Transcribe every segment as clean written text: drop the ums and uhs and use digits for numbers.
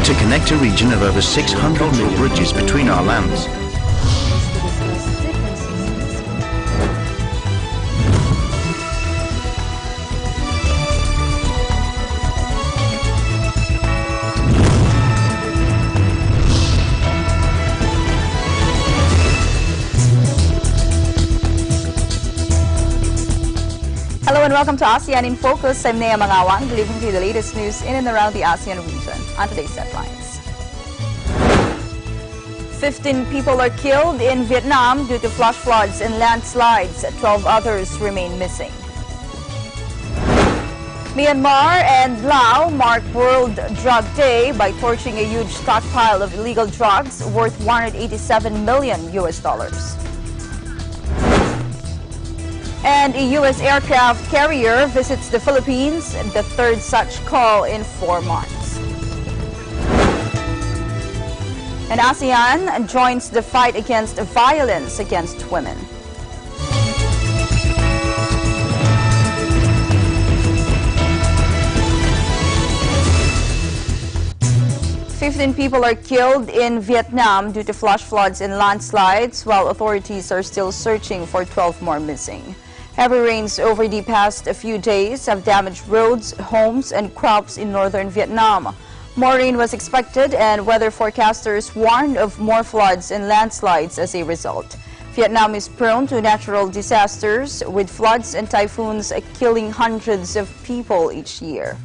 aiming to connect a region of over 600 cultural bridges between our lands. Hello and welcome to ASEAN in Focus. I'm Nea Mangawan, delivering to you the latest news in and around the ASEAN region. On today's headlines. 15 people are killed in Vietnam due to flash floods and landslides. 12 others remain missing. Myanmar and Laos mark World Drug Day by torching a huge stockpile of illegal drugs worth $187 million. And a U.S. aircraft carrier visits the Philippines, the third such call in 4 months. And ASEAN joins the fight against violence against women. Fifteen people are killed in Vietnam due to flash floods and landslides, while authorities are still searching for 12 more missing. Heavy rains over the past few days have damaged roads, homes, and crops in northern Vietnam. More rain was expected, and weather forecasters warned of more floods and landslides as a result. Vietnam is prone to natural disasters, with floods and typhoons killing hundreds of people each year.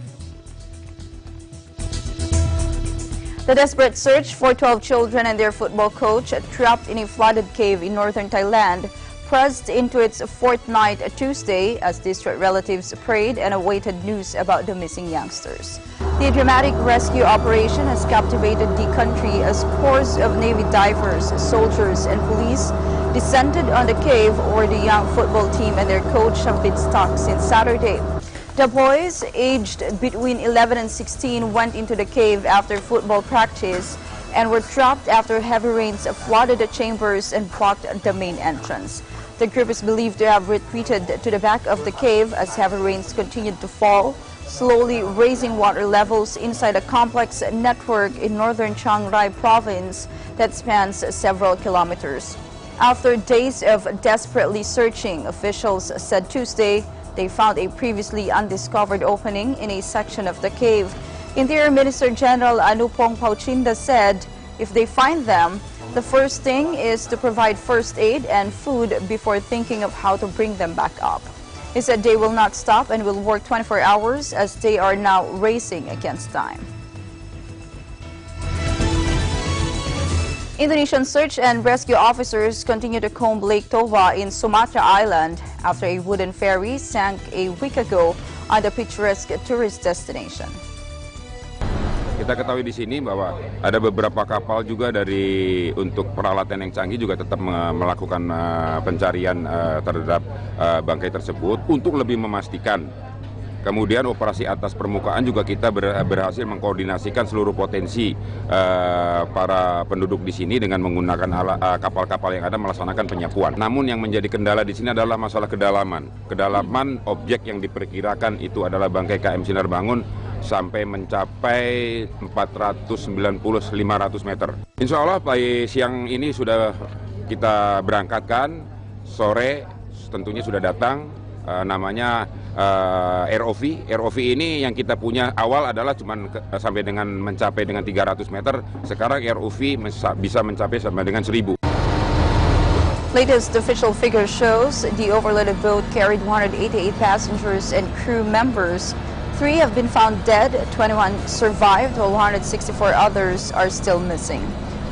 The desperate search for 12 children and their football coach trapped in a flooded cave in northern Thailand pressed into its fourth night Tuesday as distraught relatives prayed and awaited news about the missing youngsters. The dramatic rescue operation has captivated the country as scores of Navy divers, soldiers, and police descended on the cave where the young football team and their coach have been stuck since Saturday. The boys, aged between 11 and 16, went into the cave after football practice and were trapped after heavy rains flooded the chambers and blocked the main entrance. The group is believed to have retreated to the back of the cave as heavy rains continued to fall, slowly raising water levels inside a complex network in northern Chiang Rai province that spans several kilometers. After days of desperately searching, officials said Tuesday they found a previously undiscovered opening in a section of the cave. Interior Minister General Anupong Pauchinda said if they find them, the first thing is to provide first aid and food before thinking of how to bring them back up. He said they will not stop and will work 24 hours as they are now racing against time. Indonesian search and rescue officers continue to comb Lake Toba in Sumatra Island after a wooden ferry sank a week ago on the picturesque tourist destination. Kita ketahui di sini bahwa ada beberapa kapal juga untuk peralatan yang canggih juga tetap melakukan pencarian terhadap bangkai tersebut untuk lebih memastikan. Kemudian operasi atas permukaan juga kita berhasil mengkoordinasikan seluruh potensi para penduduk di sini dengan menggunakan kapal-kapal yang ada melaksanakan penyapuan. Namun yang menjadi kendala di sini adalah masalah kedalaman. Kedalaman objek yang diperkirakan itu adalah bangkai KM Sinar Bangun sampai mencapai 490-500 meter. Insya Allah siang ini sudah kita berangkatkan, sore tentunya sudah datang, namanya ROV. ROV ini yang kita punya awal adalah sampai dengan mencapai dengan 300 meter, sekarang ROV bisa mencapai sampai dengan 1000. Latest official figure shows the overloaded boat carried 188 passengers and crew members. 3 have been found dead, 21 survived, while 164 others are still missing.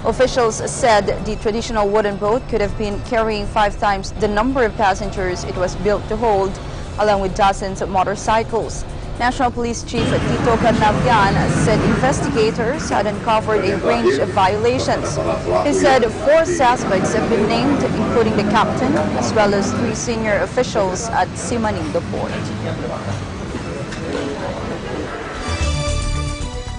Officials said the traditional wooden boat could have been carrying 5 times the number of passengers it was built to hold, along with dozens of motorcycles. National Police Chief Tito Carnavyan said investigators had uncovered a range of violations. He said 4 suspects have been named, including the captain, as well as 3 senior officials at Simanindo Port.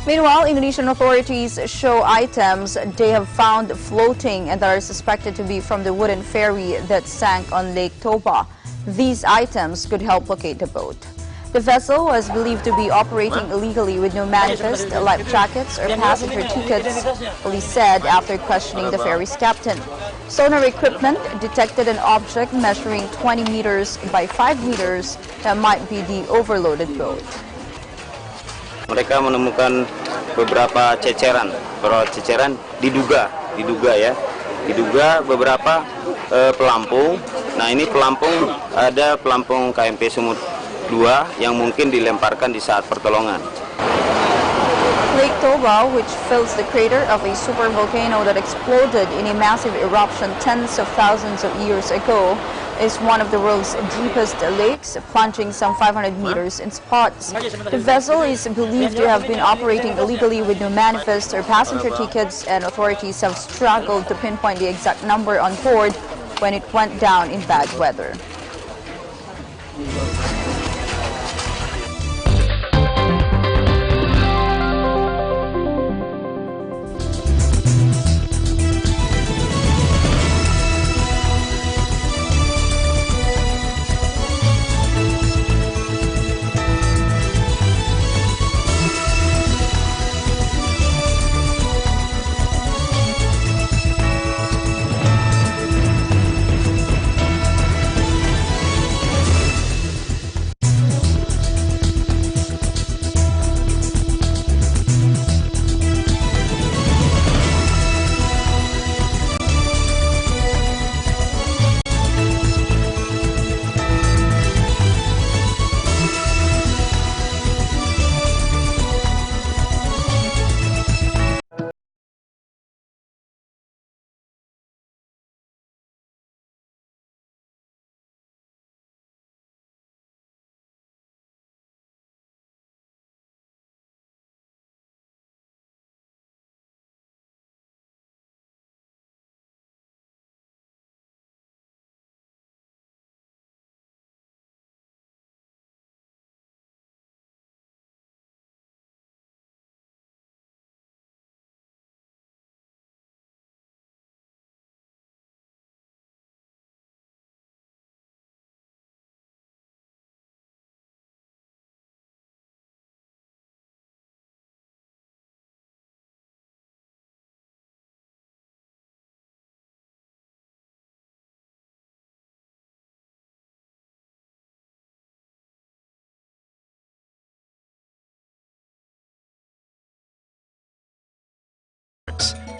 Meanwhile, Indonesian authorities show items they have found floating and that are suspected to be from the wooden ferry that sank on Lake Toba. These items could help locate the boat. The vessel was believed to be operating illegally with no manifest, life jackets, or passenger tickets, police said after questioning the ferry's captain. Sonar equipment detected an object measuring 20 meters by 5 meters that might be the overloaded boat. Mereka menemukan beberapa ceceran, diduga beberapa pelampung. Nah, ini pelampung, ada pelampung KMP Sumut 2 yang mungkin dilemparkan di saat pertolongan. Lake Toba, which fills the crater of a supervolcano that exploded in a massive eruption tens of thousands of years ago, is one of the world's deepest lakes, plunging some 500 meters in spots. The vessel is believed to have been operating illegally with no manifest or passenger tickets, and authorities have struggled to pinpoint the exact number on board when it went down in bad weather.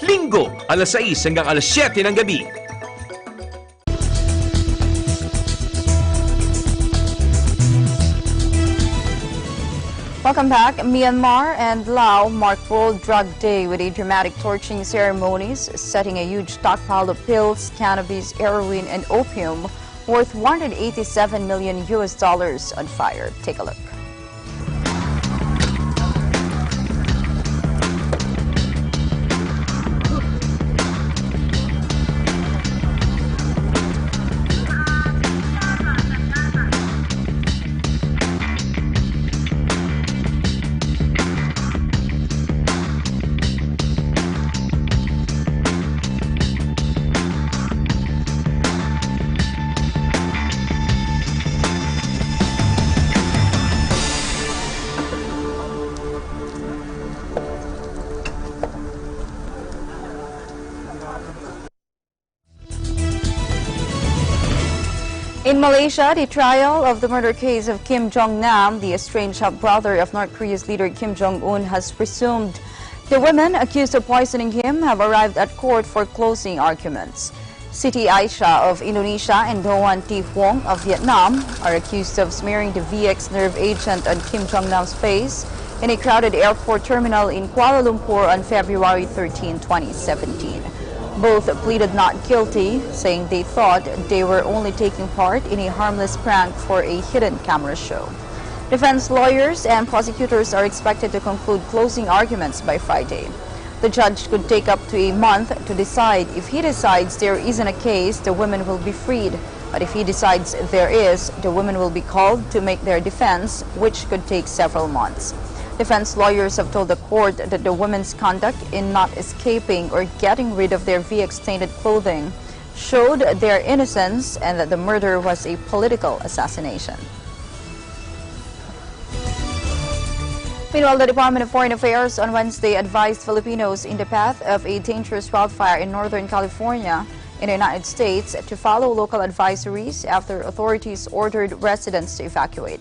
Linggo, alas 6 hanggang alas 7 ng gabi. Welcome back. Myanmar and Laos mark World Drug Day with a dramatic torching ceremonies, setting a huge stockpile of pills, cannabis, heroin, and opium worth $187 million on fire. Take a look. In Malaysia, the trial of the murder case of Kim Jong-nam, the estranged half-brother of North Korea's leader Kim Jong-un, has resumed. The women accused of poisoning him have arrived at court for closing arguments. Siti Aisyah of Indonesia and Doan Thi Huong of Vietnam are accused of smearing the VX nerve agent on Kim Jong-nam's face in a crowded airport terminal in Kuala Lumpur on February 13, 2017. Both pleaded not guilty, saying they thought they were only taking part in a harmless prank for a hidden camera show. Defense lawyers and prosecutors are expected to conclude closing arguments by Friday. The judge could take up to a month to decide. If he decides there isn't a case, the women will be freed. But if he decides there is, the women will be called to make their defense, which could take several months. Defense lawyers have told the court that the women's conduct in not escaping or getting rid of their VX-tainted clothing showed their innocence and that the murder was a political assassination. Meanwhile, the Department of Foreign Affairs on Wednesday advised Filipinos in the path of a dangerous wildfire in Northern California in the United States to follow local advisories after authorities ordered residents to evacuate.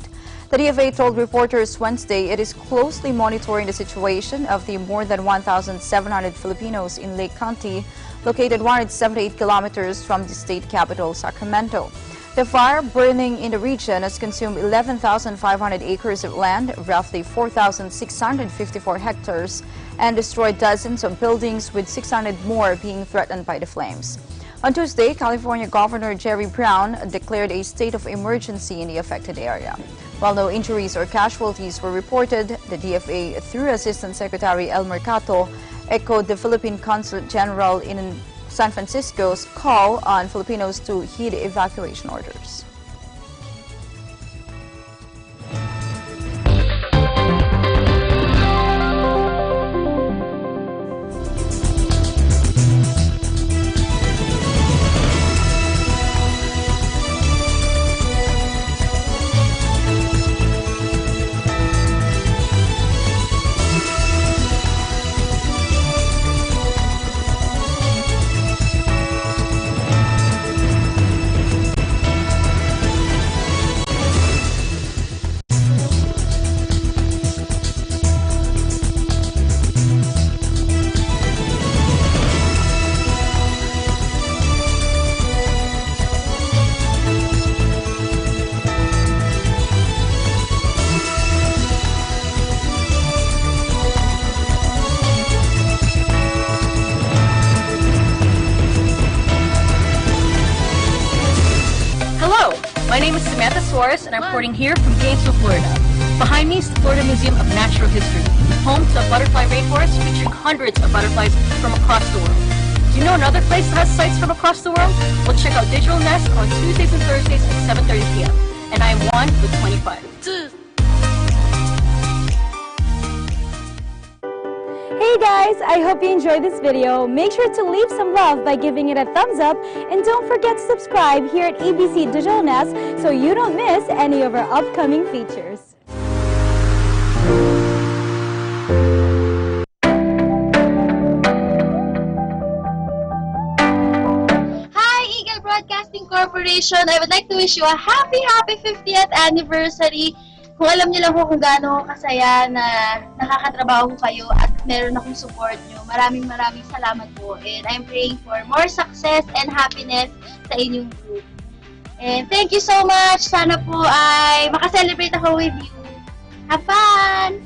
The DFA told reporters Wednesday it is closely monitoring the situation of the more than 1,700 Filipinos in Lake County, located 178 kilometers from the state capital, Sacramento. The fire burning in the region has consumed 11,500 acres of land, roughly 4,654 hectares, and destroyed dozens of buildings, with 600 more being threatened by the flames. On Tuesday, California Governor Jerry Brown declared a state of emergency in the affected area. While no injuries or casualties were reported, the DFA, through Assistant Secretary El Mercato, echoed the Philippine Consulate General in San Francisco's call on Filipinos to heed evacuation orders. My name is Samantha Suarez, and I'm reporting here from Gainesville, Florida. Behind me is the Florida Museum of Natural History, home to a butterfly rainforest featuring hundreds of butterflies from across the world. Do you know another place that has sites from across the world? Well, check out Digital Nest on Tuesdays and Thursdays at 7:30 p.m. And I am one with 25. Hey guys, I hope you enjoyed this video. Make sure to leave some love by giving it a thumbs up, and don't forget to subscribe here at ABC Digital Nest so you don't miss any of our upcoming features. Hi, Eagle Broadcasting Corporation. I would like to wish you a happy 50th anniversary. Kung alam niyo lang kung gaano kasaya na nakakatrabaho ko kayo at meron akong support nyo, maraming salamat po. And I'm praying for more success and happiness sa inyong group. And thank you so much. Sana po ay makaselebrate ako with you. Have fun!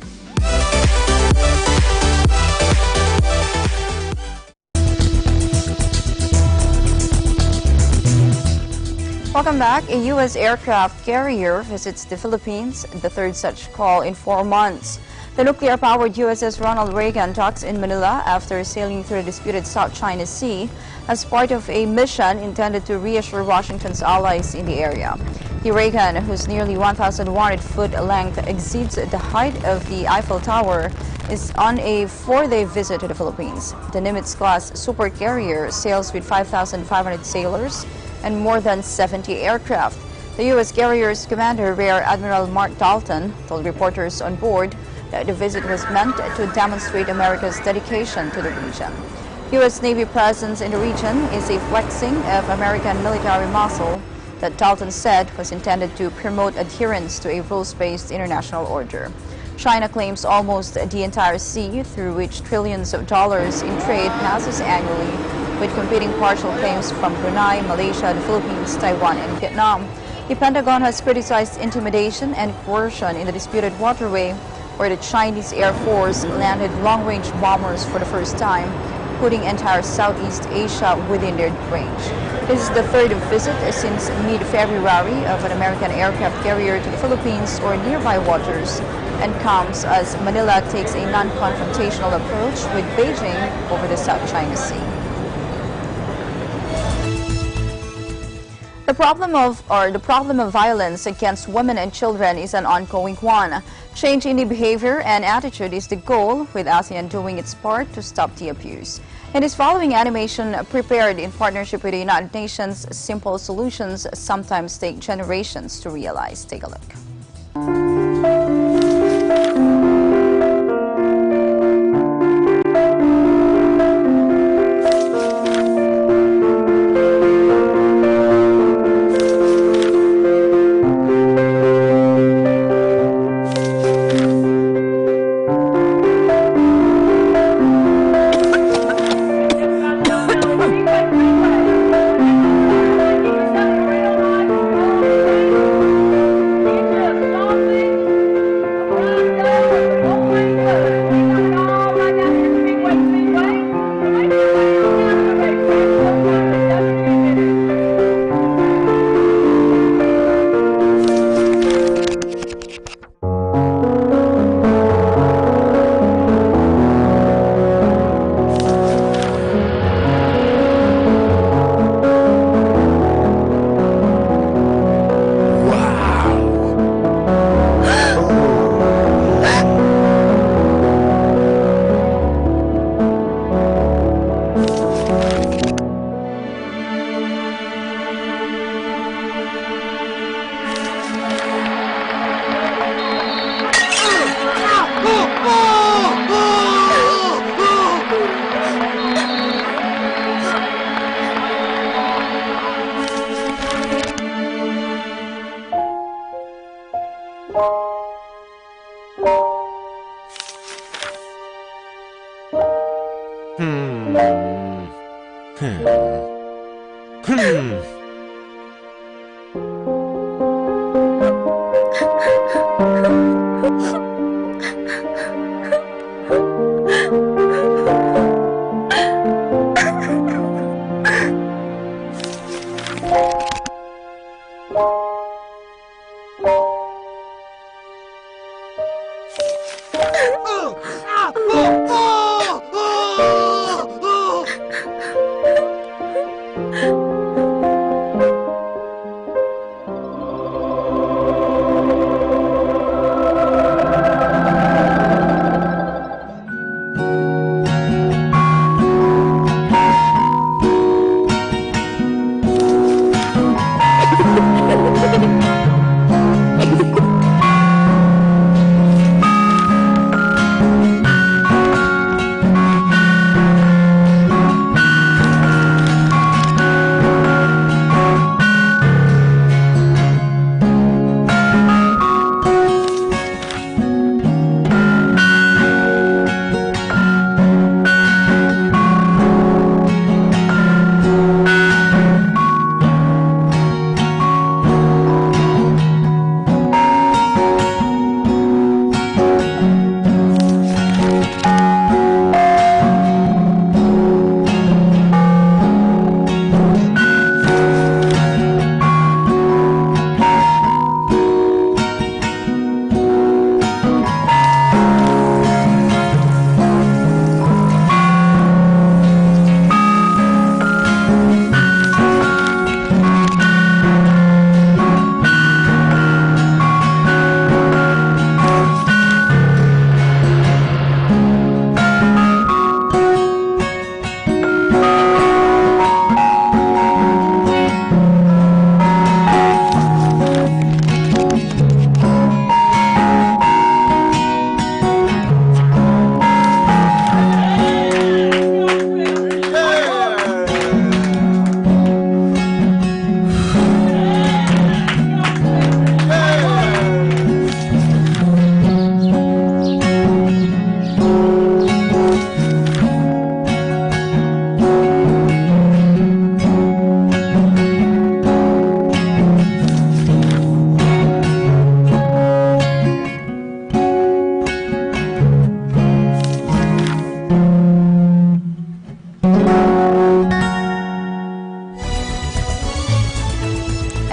Welcome back. A U.S. aircraft carrier visits the Philippines, the third such call in 4 months. The nuclear-powered USS Ronald Reagan docks in Manila after sailing through the disputed South China Sea as part of a mission intended to reassure Washington's allies in the area. The Reagan, whose nearly 1,100-foot length exceeds the height of the Eiffel Tower, is on a 4-day visit to the Philippines. The Nimitz-class supercarrier sails with 5,500 sailors and more than 70 aircraft. The U.S. carrier's commander, Rear Admiral Mark Dalton, told reporters on board that the visit was meant to demonstrate America's dedication to the region. U.S. Navy presence in the region is a flexing of American military muscle that Dalton said was intended to promote adherence to a rules-based international order. China claims almost the entire sea, through which trillions of dollars in trade passes annually, with competing partial claims from Brunei, Malaysia, the Philippines, Taiwan, and Vietnam. The Pentagon has criticized intimidation and coercion in the disputed waterway, where the Chinese Air Force landed long-range bombers for the first time, putting entire Southeast Asia within their range. This is the third visit since mid-February of an American aircraft carrier to the Philippines or nearby waters, and comes as Manila takes a non-confrontational approach with Beijing over the South China Sea. The problem of violence against women and children is an ongoing one. Change in the behavior and attitude is the goal, with ASEAN doing its part to stop the abuse. In this following animation, prepared in partnership with the United Nations, simple solutions sometimes take generations to realize. Take a look.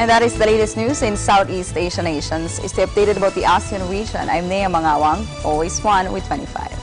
And that is the latest news in Southeast Asian nations. Stay updated about the ASEAN region. I'm Nea Mangawang, always one with 25.